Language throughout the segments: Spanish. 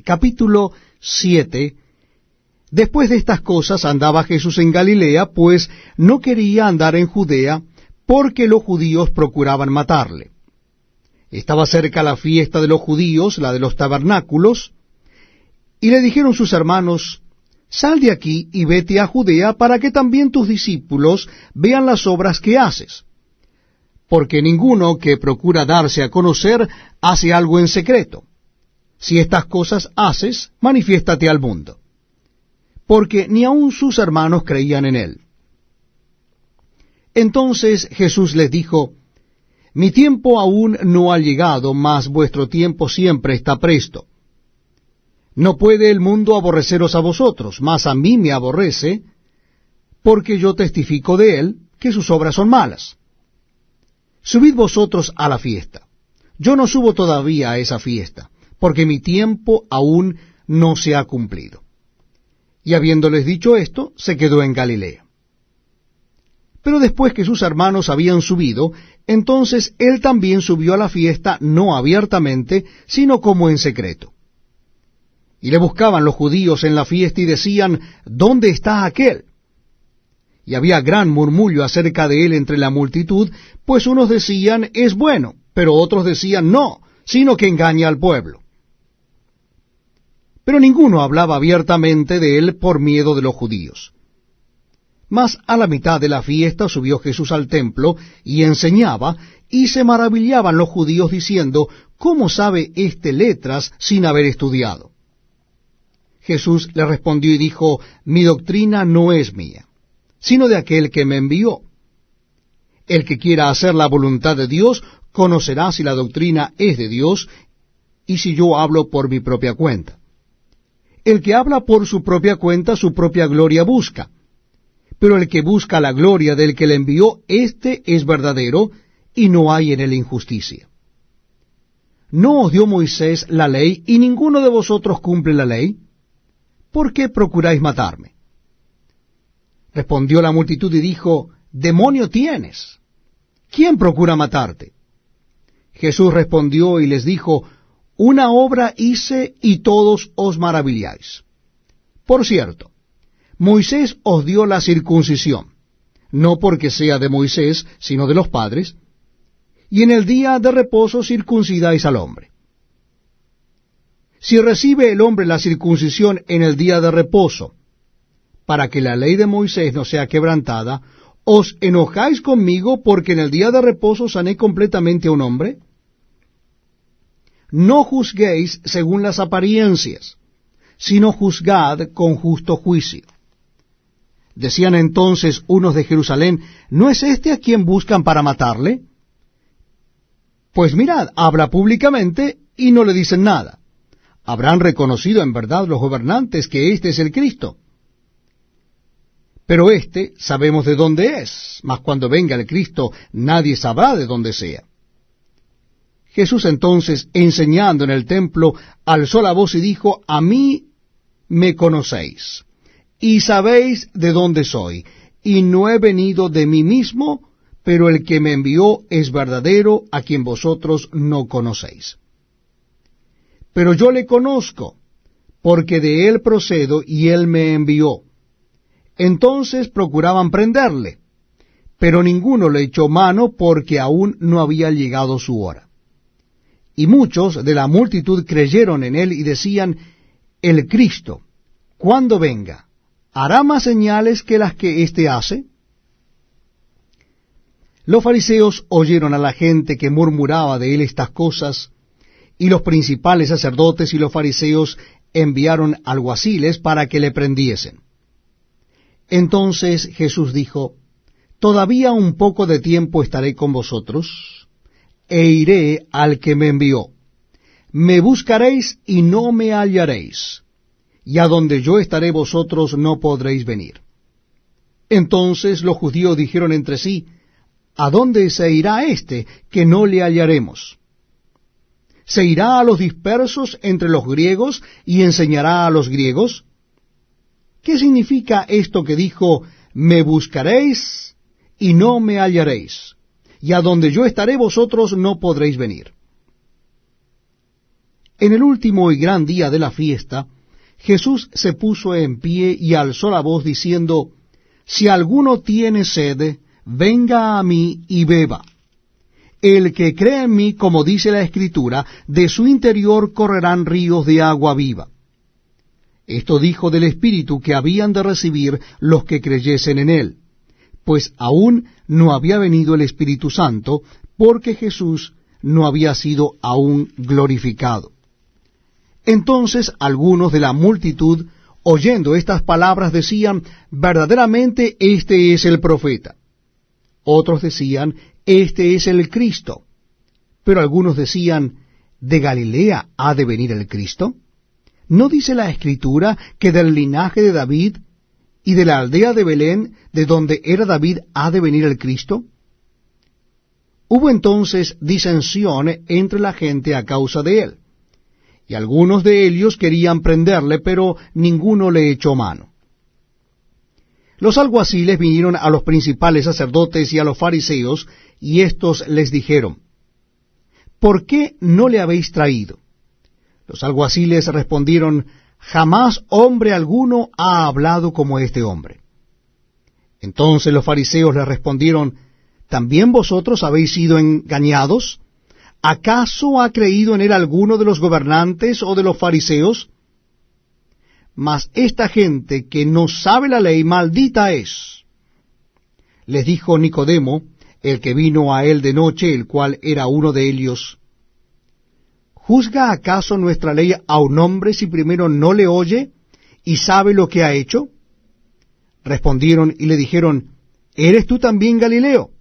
Capítulo 7. Después de estas cosas andaba Jesús en Galilea, pues no quería andar en Judea, porque los judíos procuraban matarle. Estaba cerca la fiesta de los judíos, la de los tabernáculos, y le dijeron sus hermanos: Sal de aquí y vete a Judea, para que también tus discípulos vean las obras que haces. Porque ninguno que procura darse a conocer hace algo en secreto. Si estas cosas haces, manifiéstate al mundo. Porque ni aun sus hermanos creían en él. Entonces Jesús les dijo: Mi tiempo aún no ha llegado, mas vuestro tiempo siempre está presto. No puede el mundo aborreceros a vosotros, mas a mí me aborrece, porque yo testifico de él que sus obras son malas. Subid vosotros a la fiesta. Yo no subo todavía a esa fiesta, porque mi tiempo aún no se ha cumplido. Y habiéndoles dicho esto, se quedó en Galilea. Pero después que sus hermanos habían subido, entonces él también subió a la fiesta, no abiertamente, sino como en secreto. Y le buscaban los judíos en la fiesta y decían: ¿Dónde está aquel? Y había gran murmullo acerca de él entre la multitud, pues unos decían: es bueno, pero otros decían: no, sino que engaña al pueblo. Pero ninguno hablaba abiertamente de él por miedo de los judíos. Mas a la mitad de la fiesta subió Jesús al templo y enseñaba, y se maravillaban los judíos diciendo: ¿Cómo sabe éste letras sin haber estudiado? Jesús le respondió y dijo: Mi doctrina no es mía, sino de aquel que me envió. El que quiera hacer la voluntad de Dios conocerá si la doctrina es de Dios, y si yo hablo por mi propia cuenta. El que habla por su propia cuenta, su propia gloria busca. Pero el que busca la gloria del que le envió, éste es verdadero, y no hay en él injusticia. ¿No os dio Moisés la ley, y ninguno de vosotros cumple la ley? ¿Por qué procuráis matarme? Respondió la multitud y dijo: Demonio tienes. ¿Quién procura matarte? Jesús respondió y les dijo: Una obra hice y todos os maravilláis. Por cierto, Moisés os dio la circuncisión, no porque sea de Moisés, sino de los padres, y en el día de reposo circuncidáis al hombre. Si recibe el hombre la circuncisión en el día de reposo, para que la ley de Moisés no sea quebrantada, ¿os enojáis conmigo porque en el día de reposo sané completamente a un hombre? No juzguéis según las apariencias, sino juzgad con justo juicio. Decían entonces unos de Jerusalén: ¿No es este a quien buscan para matarle? Pues mirad, habla públicamente y no le dicen nada. Habrán reconocido en verdad los gobernantes que este es el Cristo. Pero este sabemos de dónde es, mas cuando venga el Cristo nadie sabrá de dónde sea. Jesús entonces, enseñando en el templo, alzó la voz y dijo: A mí me conocéis, y sabéis de dónde soy, y no he venido de mí mismo, pero el que me envió es verdadero, a quien vosotros no conocéis. Pero yo le conozco, porque de él procedo, y él me envió. Entonces procuraban prenderle, pero ninguno le echó mano, porque aún no había llegado su hora. Y muchos de la multitud creyeron en él y decían: El Cristo, cuando venga, ¿hará más señales que las que éste hace? Los fariseos oyeron a la gente que murmuraba de él estas cosas, y los principales sacerdotes y los fariseos enviaron alguaciles para que le prendiesen. Entonces Jesús dijo: Todavía un poco de tiempo estaré con vosotros, e iré al que me envió. Me buscaréis y no me hallaréis, y a donde yo estaré vosotros no podréis venir. Entonces los judíos dijeron entre sí: ¿A dónde se irá éste que no le hallaremos? ¿Se irá a los dispersos entre los griegos y enseñará a los griegos? ¿Qué significa esto que dijo: me buscaréis y no me hallaréis, y a donde yo estaré vosotros no podréis venir? En el último y gran día de la fiesta, Jesús se puso en pie y alzó la voz diciendo, Si alguno tiene sed, venga a mí y beba. El que cree en mí, como dice la Escritura, de su interior correrán ríos de agua viva. Esto dijo del Espíritu que habían de recibir los que creyesen en él, pues aún no había venido el Espíritu Santo, porque Jesús no había sido aún glorificado. Entonces algunos de la multitud, oyendo estas palabras, decían, verdaderamente este es el profeta. Otros decían, este es el Cristo. Pero algunos decían, ¿de Galilea ha de venir el Cristo? ¿No dice la Escritura que del linaje de David y de la aldea de Belén, de donde era David, ha de venir el Cristo? Hubo entonces disensión entre la gente a causa de él, y algunos de ellos querían prenderle, pero ninguno le echó mano. Los alguaciles vinieron a los principales sacerdotes y a los fariseos, y éstos les dijeron, ¿por qué no le habéis traído? Los alguaciles respondieron, jamás hombre alguno ha hablado como este hombre. Entonces los fariseos les respondieron, ¿también vosotros habéis sido engañados? ¿Acaso ha creído en él alguno de los gobernantes o de los fariseos? Mas esta gente que no sabe la ley, maldita es. Les dijo Nicodemo, el que vino a él de noche, el cual era uno de ellos, ¿juzga acaso nuestra ley a un hombre si primero no le oye y sabe lo que ha hecho? Respondieron y le dijeron, ¿eres tú también Galileo?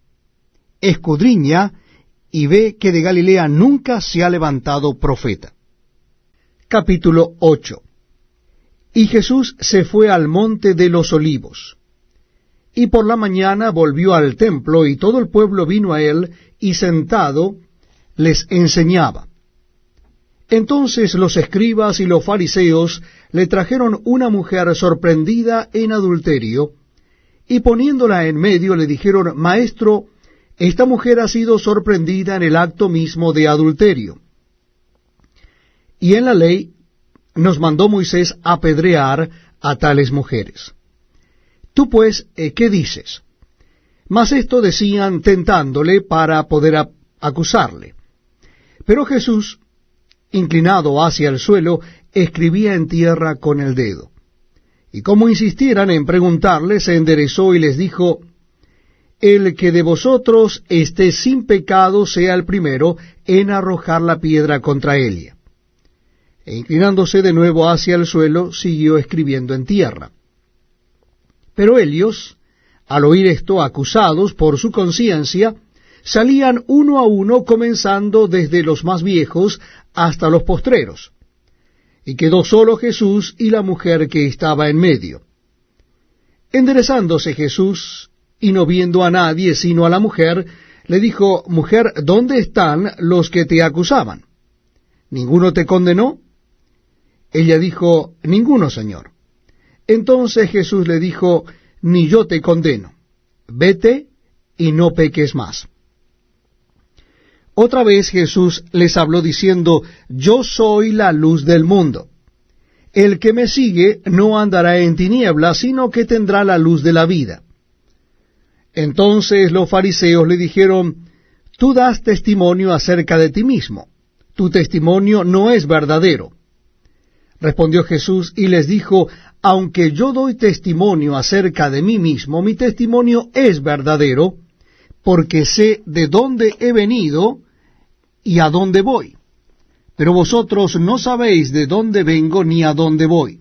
Escudriña y ve que de Galilea nunca se ha levantado profeta. Capítulo 8. Y Jesús se fue al monte de los olivos. Y por la mañana volvió al templo, y todo el pueblo vino a él, y sentado les enseñaba. Entonces los escribas y los fariseos le trajeron una mujer sorprendida en adulterio, y poniéndola en medio le dijeron, Maestro, esta mujer ha sido sorprendida en el acto mismo de adulterio. Y en la ley nos mandó Moisés apedrear a tales mujeres. Tú pues, ¿qué dices? Mas esto decían tentándole para poder acusarle. Pero Jesús, inclinado hacia el suelo, escribía en tierra con el dedo. Y como insistieran en preguntarle, se enderezó y les dijo, El que de vosotros esté sin pecado sea el primero en arrojar la piedra contra ella. E inclinándose de nuevo hacia el suelo, siguió escribiendo en tierra. Pero ellos, al oír esto, acusados por su conciencia, salían uno a uno, comenzando desde los más viejos hasta los postreros. Y quedó solo Jesús y la mujer que estaba en medio. Enderezándose Jesús, y no viendo a nadie sino a la mujer, le dijo, Mujer, ¿dónde están los que te acusaban? ¿Ninguno te condenó? Ella dijo, Ninguno, Señor. Entonces Jesús le dijo, Ni yo te condeno. Vete y no peques más. Otra vez Jesús les habló diciendo, Yo soy la luz del mundo. El que me sigue no andará en tinieblas, sino que tendrá la luz de la vida. Entonces los fariseos le dijeron, Tú das testimonio acerca de ti mismo. Tu testimonio no es verdadero. Respondió Jesús y les dijo, Aunque yo doy testimonio acerca de mí mismo, mi testimonio es verdadero, porque sé de dónde he venido y a dónde voy. Pero vosotros no sabéis de dónde vengo ni a dónde voy.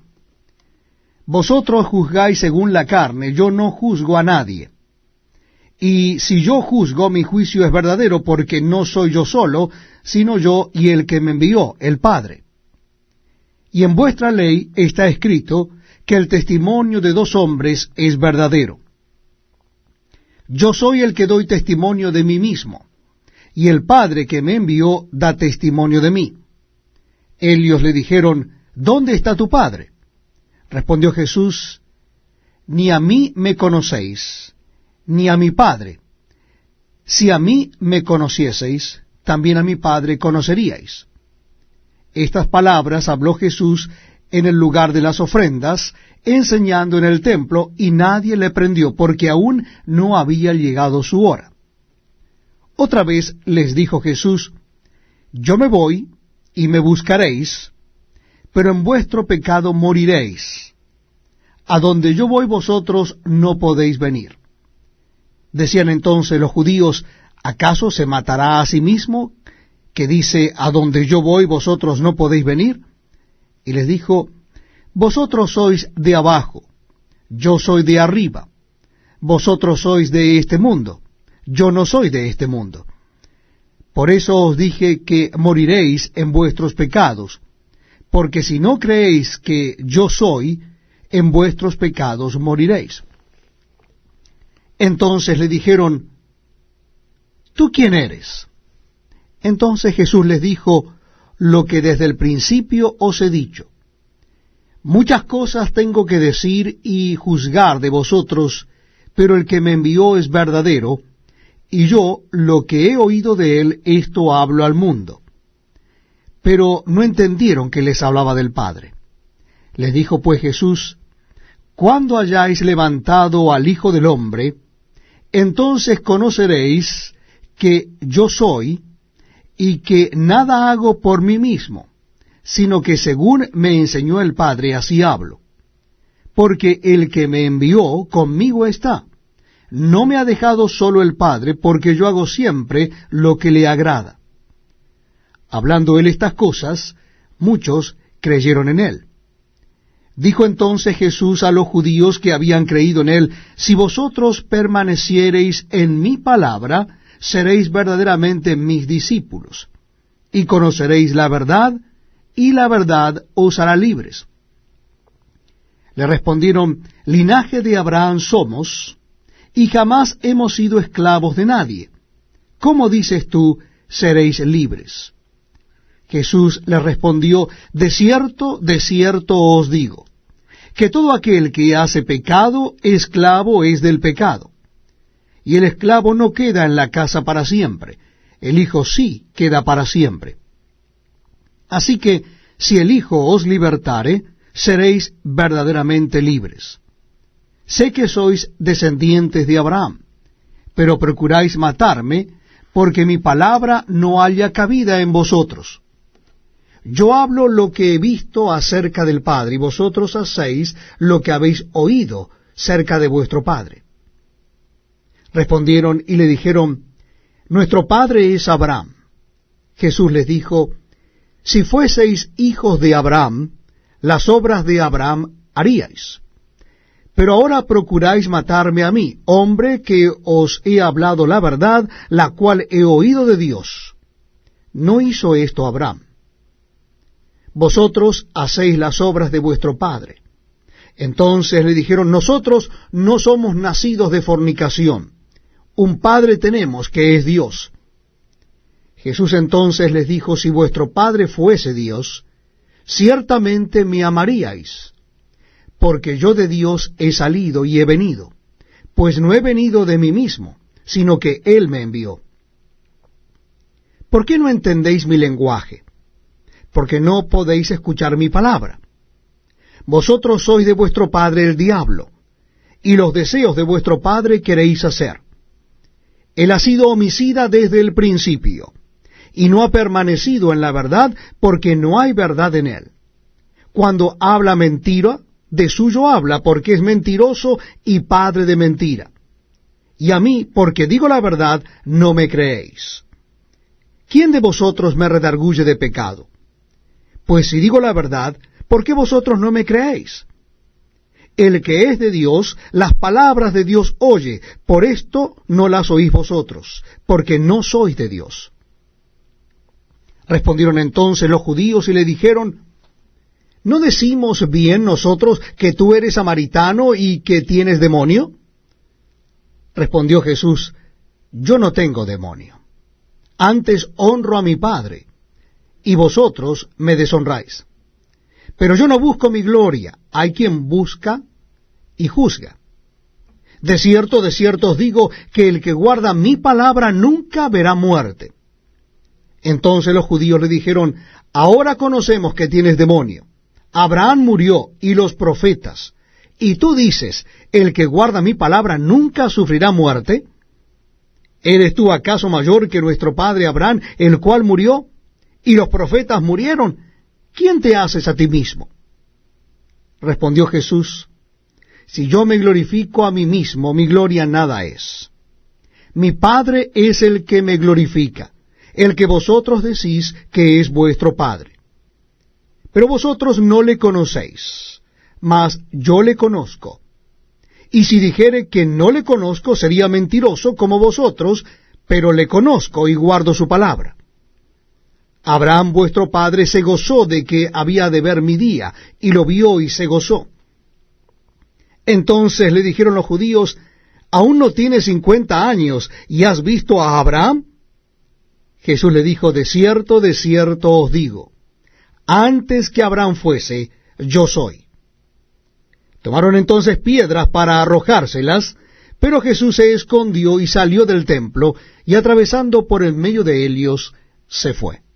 Vosotros juzgáis según la carne, yo no juzgo a nadie. Y si yo juzgo, mi juicio es verdadero, porque no soy yo solo, sino yo y el que me envió, el Padre. Y en vuestra ley está escrito que el testimonio de dos hombres es verdadero. Yo soy el que doy testimonio de mí mismo, y el Padre que me envió da testimonio de mí. Ellos le dijeron, ¿dónde está tu Padre? Respondió Jesús, Ni a mí me conocéis, ni a mi Padre. Si a mí me conocieseis, también a mi Padre conoceríais. Estas palabras habló Jesús en el lugar de las ofrendas, enseñando en el templo, y nadie le prendió, porque aún no había llegado su hora. Otra vez les dijo Jesús: Yo me voy, y me buscaréis, pero en vuestro pecado moriréis. A donde yo voy vosotros no podéis venir. Decían entonces los judíos: ¿acaso se matará a sí mismo, que dice: a donde yo voy vosotros no podéis venir? Y les dijo: vosotros sois de abajo, yo soy de arriba. Vosotros sois de este mundo, yo no soy de este mundo. Por eso os dije que moriréis en vuestros pecados, porque si no creéis que yo soy, en vuestros pecados moriréis. Entonces le dijeron: ¿tú quién eres? Entonces Jesús les dijo lo que desde el principio os he dicho. Muchas cosas tengo que decir y juzgar de vosotros, pero el que me envió es verdadero, y yo lo que he oído de él, esto hablo al mundo. Pero no entendieron que les hablaba del Padre. Les dijo pues Jesús: cuando hayáis levantado al Hijo del Hombre, entonces conoceréis que yo soy, y que nada hago por mí mismo, sino que según me enseñó el Padre, así hablo. Porque el que me envió conmigo está. No me ha dejado solo el Padre, porque yo hago siempre lo que le agrada. Hablando él estas cosas, muchos creyeron en él. Dijo entonces Jesús a los judíos que habían creído en él: si vosotros permaneciereis en mi palabra, seréis verdaderamente mis discípulos, y conoceréis la verdad, y la verdad os hará libres. Le respondieron: linaje de Abraham somos, y jamás hemos sido esclavos de nadie. ¿Cómo dices tú, seréis libres? Jesús le respondió: de cierto os digo, que todo aquel que hace pecado, esclavo es del pecado. Y el esclavo no queda en la casa para siempre, el Hijo sí queda para siempre. Así que, si el Hijo os libertare, seréis verdaderamente libres. Sé que sois descendientes de Abraham, pero procuráis matarme, porque mi palabra no halla cabida en vosotros. Yo hablo lo que he visto acerca del Padre, y vosotros hacéis lo que habéis oído cerca de vuestro Padre. Respondieron y le dijeron: nuestro padre es Abraham. Jesús les dijo: si fueseis hijos de Abraham, las obras de Abraham haríais. Pero ahora procuráis matarme a mí, hombre que os he hablado la verdad, la cual he oído de Dios. No hizo esto Abraham. Vosotros hacéis las obras de vuestro padre. Entonces le dijeron: nosotros no somos nacidos de fornicación. Un padre tenemos, que es Dios. Jesús entonces les dijo: si vuestro padre fuese Dios, ciertamente me amaríais, porque yo de Dios he salido y he venido, pues no he venido de mí mismo, sino que Él me envió. ¿Por qué no entendéis mi lenguaje? Porque no podéis escuchar mi palabra. Vosotros sois de vuestro padre el diablo, y los deseos de vuestro padre queréis hacer. Él ha sido homicida desde el principio, y no ha permanecido en la verdad, porque no hay verdad en él. Cuando habla mentira, de suyo habla, porque es mentiroso y padre de mentira. Y a mí, porque digo la verdad, no me creéis. ¿Quién de vosotros me redarguye de pecado? Pues si digo la verdad, ¿por qué vosotros no me creéis? El que es de Dios, las palabras de Dios oye, por esto no las oís vosotros, porque no sois de Dios. Respondieron entonces los judíos y le dijeron: ¿no decimos bien nosotros que tú eres samaritano y que tienes demonio? Respondió Jesús: yo no tengo demonio, antes honro a mi Padre, y vosotros me deshonráis. Pero yo no busco mi gloria, hay quien busca y juzga. De cierto os digo que el que guarda mi palabra nunca verá muerte. Entonces los judíos le dijeron, ahora conocemos que tienes demonio. Abraham murió y los profetas, y tú dices, el que guarda mi palabra nunca sufrirá muerte. ¿Eres tú acaso mayor que nuestro padre Abraham, el cual murió, y los profetas murieron? ¿Quién te haces a ti mismo? Respondió Jesús, si yo me glorifico a mí mismo, mi gloria nada es. Mi Padre es el que me glorifica, el que vosotros decís que es vuestro Padre. Pero vosotros no le conocéis, mas yo le conozco. Y si dijere que no le conozco, sería mentiroso como vosotros, pero le conozco y guardo su palabra. Abraham vuestro padre se gozó de que había de ver mi día, y lo vio y se gozó. Entonces le dijeron los judíos, ¿aún no tienes 50 años, y has visto a Abraham? Jesús le dijo, de cierto os digo, antes que Abraham fuese, yo soy. Tomaron entonces piedras para arrojárselas, pero Jesús se escondió y salió del templo, y atravesando por el medio de ellos, se fue.